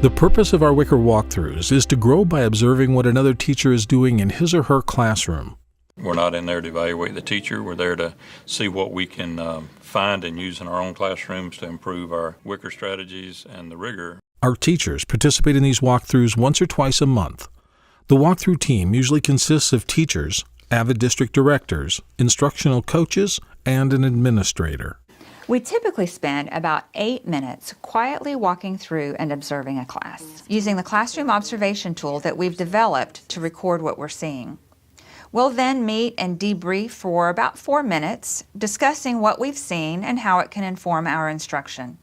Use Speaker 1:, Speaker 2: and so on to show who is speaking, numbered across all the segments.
Speaker 1: The purpose of our Wicker walkthroughs is to grow by observing what another teacher is doing in his or her classroom.
Speaker 2: We're not in there to evaluate the teacher. We're there to see what we can find and use in our own classrooms to improve our Wicker strategies and the rigor.
Speaker 1: Our teachers participate in these walkthroughs once or twice a month. The walkthrough team usually consists of teachers, AVID district directors, instructional coaches, and an administrator.
Speaker 3: We typically spend about 8 minutes quietly walking through and observing a class, using the classroom observation tool that we've developed to record what we're seeing. We'll then meet and debrief for about 4 minutes, discussing what we've seen and how it can inform our instruction.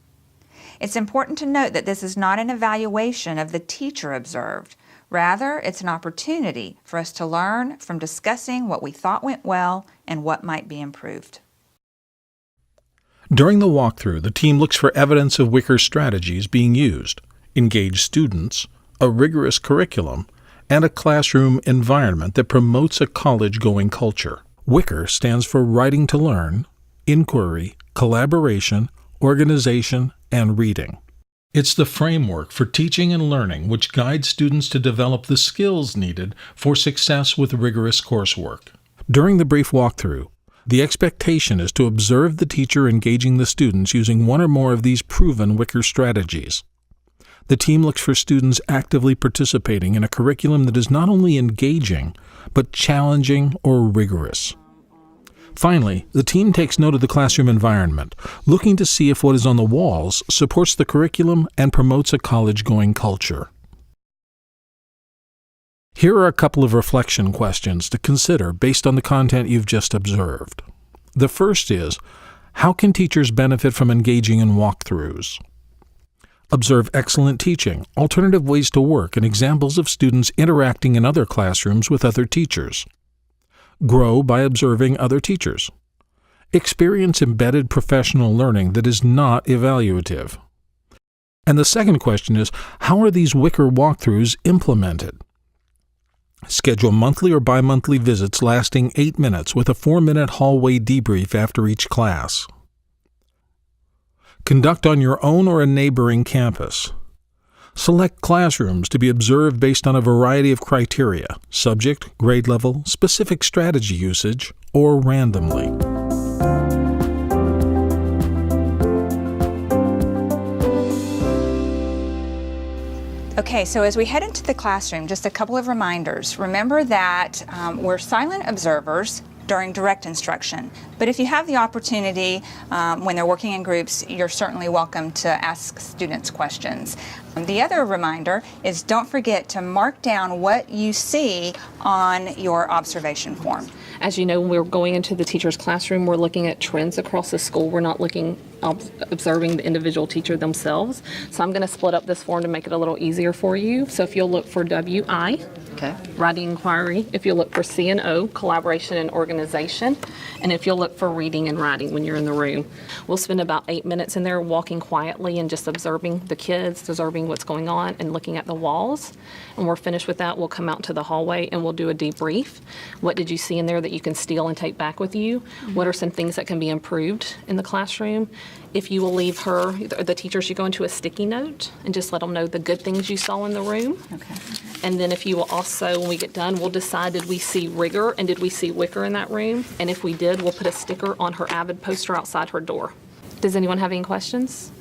Speaker 3: It's important to note that this is not an evaluation of the teacher observed. Rather, it's an opportunity for us to learn from discussing what we thought went well and what might be improved.
Speaker 1: During the walkthrough, the team looks for evidence of Wicker strategies being used, engaged students, a rigorous curriculum, and a classroom environment that promotes a college-going culture. Wicker stands for Writing to Learn, Inquiry, Collaboration, Organization, and Reading. It's the framework for teaching and learning which guides students to develop the skills needed for success with rigorous coursework. During the brief walkthrough, the expectation is to observe the teacher engaging the students using one or more of these proven Wicker strategies. The team looks for students actively participating in a curriculum that is not only engaging, but challenging or rigorous. Finally, the team takes note of the classroom environment, looking to see if what is on the walls supports the curriculum and promotes a college-going culture. Here are a couple of reflection questions to consider based on the content you've just observed. The first is, how can teachers benefit from engaging in walkthroughs? Observe excellent teaching, alternative ways to work, and examples of students interacting in other classrooms with other teachers. Grow by observing other teachers. Experience embedded professional learning that is not evaluative. And the second question is, how are these Wicker walkthroughs implemented? Schedule monthly or bi-monthly visits lasting 8 minutes with a 4-minute hallway debrief after each class. Conduct on your own or a neighboring campus. Select classrooms to be observed based on a variety of criteria: subject, grade level, specific strategy usage, or randomly.
Speaker 3: Okay, so as we head into the classroom, just a couple of reminders. Remember that we're silent observers during direct instruction, but if you have the opportunity when they're working in groups, you're certainly welcome to ask students questions. The other reminder is don't forget to mark down what you see on your observation form.
Speaker 4: As you know, when we're going into the teacher's classroom, we're looking at trends across the school. We're not observing the individual teacher themselves. So I'm going to split up this form to make it a little easier for you. So if you'll look for WI, writing inquiry, if you'll look for C&O, collaboration and organization, and if you'll look for reading and writing when you're in the room. We'll spend about 8 minutes in there walking quietly and just observing the kids, observing what's going on and looking at the walls. When we're finished with that, we'll come out to the hallway and we'll do a debrief. What did you see in there that you can steal and take back with you? What are some things that can be improved in the classroom? If you will leave her, the teacher should go into a sticky note and just let them know the good things you saw in the room.
Speaker 3: Okay.
Speaker 4: And then if you will also, when we get done, we'll decide, did we see rigor and did we see Wicker in that room? And if we did, we'll put a sticker on her AVID poster outside her door. Does anyone have any questions?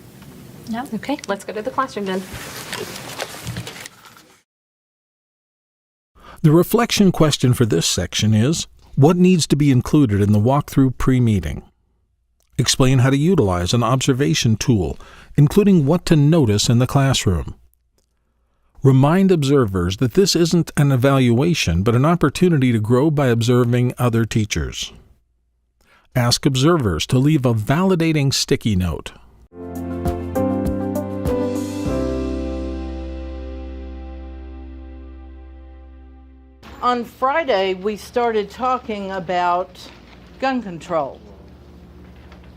Speaker 3: No.
Speaker 4: Okay, let's go to the classroom then.
Speaker 1: The reflection question for this section is, what needs to be included in the walkthrough pre-meeting? Explain how to utilize an observation tool, including what to notice in the classroom. Remind observers that this isn't an evaluation, but an opportunity to grow by observing other teachers. Ask observers to leave a validating sticky note.
Speaker 5: On Friday, we started talking about gun control.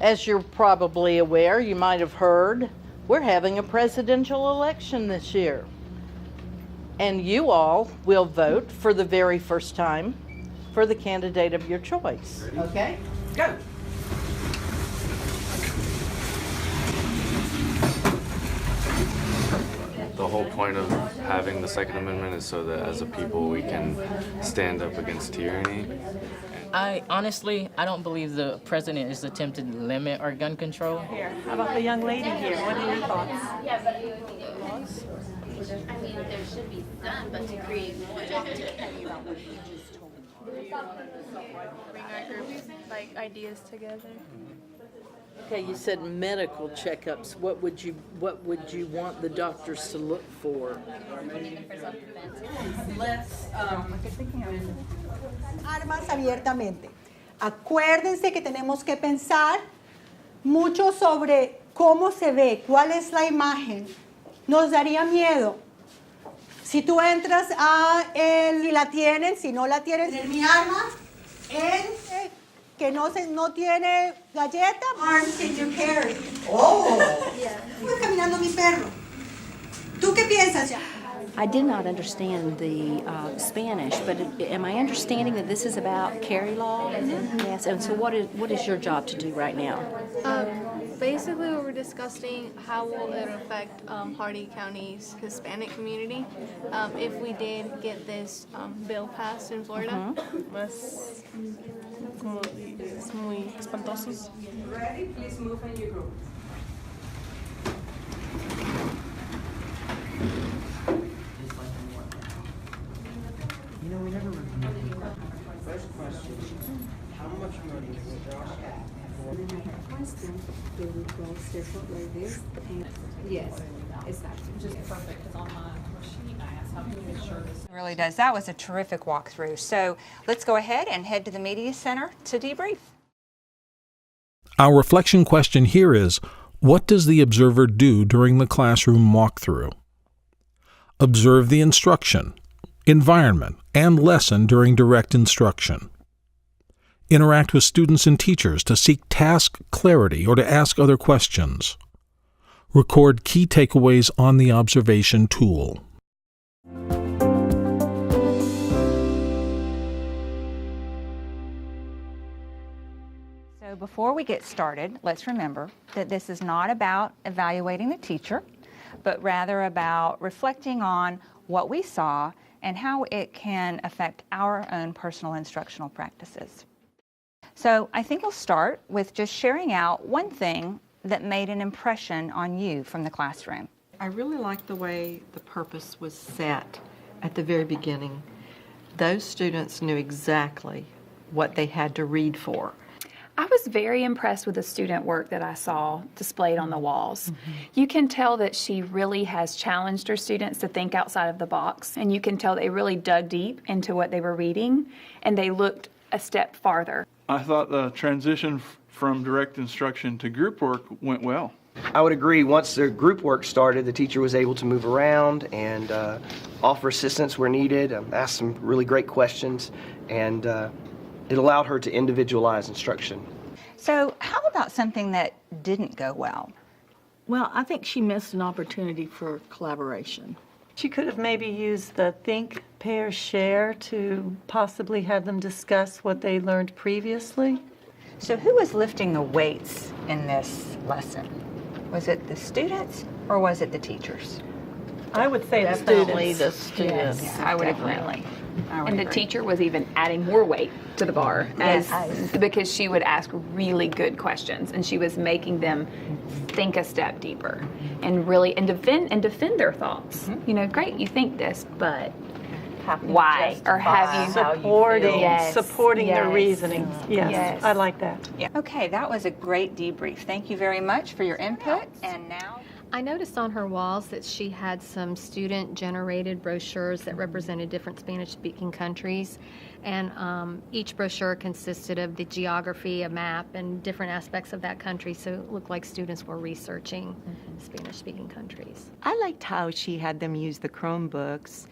Speaker 5: As you're probably aware, you might have heard we're having a presidential election this year. And you all will vote for the very first time for the candidate of your choice. Okay? Go.
Speaker 6: The whole point of having the Second Amendment is so that as a people we can stand up against tyranny.
Speaker 7: I don't believe the president is attempting to limit our gun control.
Speaker 8: Here, how about the young lady here? What are your thoughts?
Speaker 9: I mean, there should be some, but to create more.
Speaker 10: Bring our groups, like, ideas together.
Speaker 5: Okay, you said medical checkups. What would you want the doctors to look for?
Speaker 11: Armas abiertamente. Acuérdense que tenemos que pensar mucho sobre cómo se ve, cuál es la imagen. Nos daría miedo. Si tú entras y la tienen, si no la tienen, mi arma, que no tiene galleta. Arms can you carry? Oh. Yeah. Voy caminando mi perro. ¿Tú qué piensas ya?
Speaker 12: I did not understand the Spanish, but am I understanding that this is about carry law? Mm-hmm. Yes. And so, what is your job to do right now?
Speaker 10: Basically, we were discussing how will it affect Hardy County's Hispanic community if we did get this bill passed in Florida.
Speaker 8: Más como es muy espantosos.
Speaker 11: Ready? Please move in your group.
Speaker 13: You know, we never reviewed. First question, how much money will Josh have?
Speaker 12: They would go circle like this. Yes, exactly.
Speaker 4: Which is perfect, because on my sheet I asked how many shirts.
Speaker 3: It really does. That was a terrific walkthrough. So let's go ahead and head to the Media Center to debrief.
Speaker 1: Our reflection question here is, what does the observer do during the classroom walkthrough? Observe the instruction, environment, and lesson during direct instruction. Interact with students and teachers to seek task clarity or to ask other questions. Record key takeaways on the observation tool.
Speaker 3: So before we get started, let's remember that this is not about evaluating the teacher, but rather about reflecting on what we saw and how it can affect our own personal instructional practices. So I think we'll start with just sharing out one thing that made an impression on you from the classroom.
Speaker 14: I really liked the way the purpose was set at the very beginning. Those students knew exactly what they had to read for.
Speaker 15: I was very impressed with the student work that I saw displayed on the walls. Mm-hmm. You can tell that she really has challenged her students to think outside of the box, and you can tell they really dug deep into what they were reading, and they looked a step farther.
Speaker 16: I thought the transition from direct instruction to group work went well.
Speaker 13: I would agree. Once the group work started, the teacher was able to move around and offer assistance where needed, ask some really great questions, and it allowed her to individualize instruction.
Speaker 3: So how about something that didn't go well?
Speaker 5: Well, I think she missed an opportunity for collaboration.
Speaker 8: She could have maybe used the think, pair, share to possibly have them discuss what they learned previously.
Speaker 3: So who was lifting the weights in this lesson? Was it the students or was it the teachers?
Speaker 8: I would say
Speaker 5: Definitely
Speaker 8: the
Speaker 5: students. The students.
Speaker 3: Yes, I would agree.
Speaker 15: And the teacher was even adding more weight to the bar because she would ask really good questions and she was making them think a step deeper and really defend their thoughts. Mm-hmm. You know, great, you think this, but why? Or have you
Speaker 8: supporting their reasoning? Yes, I like that.
Speaker 3: Yeah. Okay, that was a great debrief. Thank you very much for your input. And now
Speaker 10: I noticed on her walls that she had some student-generated brochures that represented different Spanish-speaking countries, and each brochure consisted of the geography, a map, and different aspects of that country, so it looked like students were researching Spanish-speaking countries.
Speaker 17: I liked how she had them use the Chromebooks,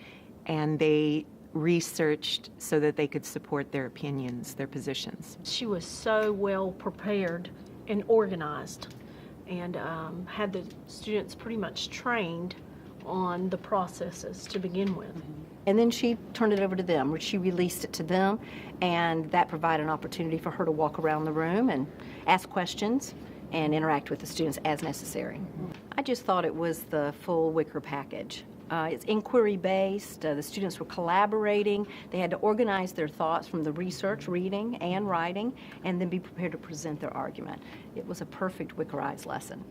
Speaker 17: and they researched so that they could support their opinions, their positions.
Speaker 5: She was so well prepared and organized.
Speaker 18: and had the students pretty much trained on the processes to begin with.
Speaker 12: And then she turned it over to them, or she released it to them, and that provided an opportunity for her to walk around the room and ask questions and interact with the students as necessary. I just thought it was the full Wicker package. It's inquiry-based. The students were collaborating. They had to organize their thoughts from the research, reading, and writing, and then be prepared to present their argument. It was a perfect Wickerized lesson.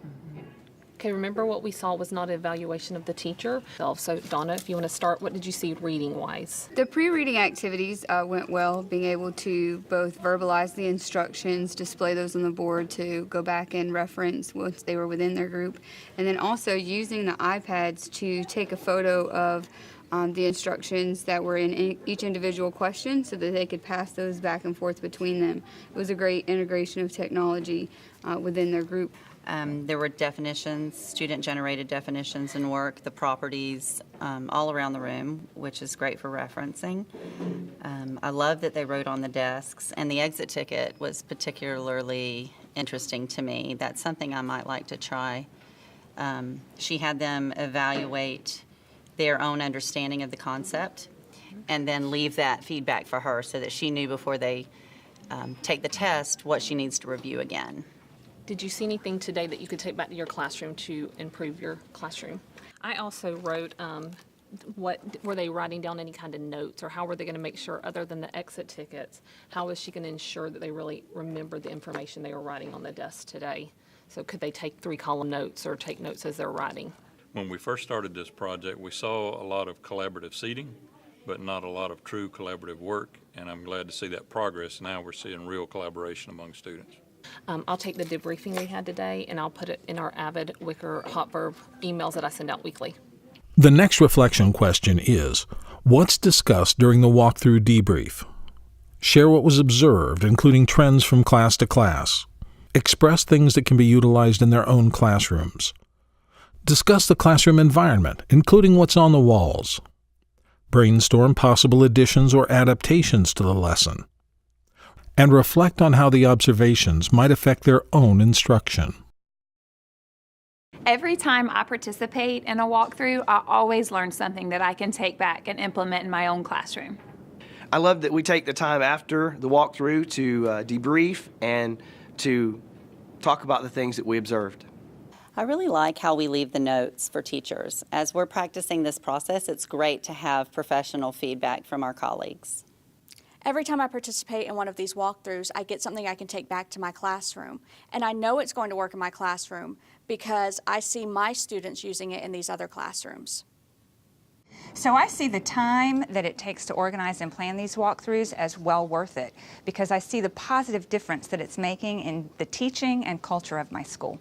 Speaker 4: Okay, remember what we saw was not an evaluation of the teacher. So Donna, if you want to start, what did you see reading-wise?
Speaker 19: The pre-reading activities went well, being able to both verbalize the instructions, display those on the board to go back and reference once they were within their group, and then also using the iPads to take a photo of the instructions that were in each individual question so that they could pass those back and forth between them. It was a great integration of technology within their group.
Speaker 20: There were definitions, student-generated definitions in work, the properties all around the room, which is great for referencing. I love that they wrote on the desks, and the exit ticket was particularly interesting to me. That's something I might like to try. She had them evaluate their own understanding of the concept and then leave that feedback for her so that she knew before they take the test what she needs to review again.
Speaker 4: Did you see anything today that you could take back to your classroom to improve your classroom? I also wrote, what were they writing down any kind of notes, or how were they going to make sure, other than the exit tickets, how was she going to ensure that they really remembered the information they were writing on the desk today? So could they take 3-column notes or take notes as they're writing?
Speaker 2: When we first started this project, we saw a lot of collaborative seating, but not a lot of true collaborative work, and I'm glad to see that progress. Now we're seeing real collaboration among students.
Speaker 4: I'll take the debriefing we had today and I'll put it in our Avid Wicker Hot Verb emails that I send out weekly.
Speaker 1: The next reflection question is, what's discussed during the walkthrough debrief? Share what was observed, including trends from class to class. Express things that can be utilized in their own classrooms. Discuss the classroom environment, including what's on the walls. Brainstorm possible additions or adaptations to the lesson. And reflect on how the observations might affect their own instruction.
Speaker 15: Every time I participate in a walkthrough, I always learn something that I can take back and implement in my own classroom.
Speaker 13: I love that we take the time after the walkthrough to debrief and to talk about the things that we observed.
Speaker 20: I really like how we leave the notes for teachers. As we're practicing this process, it's great to have professional feedback from our colleagues.
Speaker 21: Every time I participate in one of these walkthroughs, I get something I can take back to my classroom. And I know it's going to work in my classroom because I see my students using it in these other classrooms.
Speaker 3: So I see the time that it takes to organize and plan these walkthroughs as well worth it, because I see the positive difference that it's making in the teaching and culture of my school.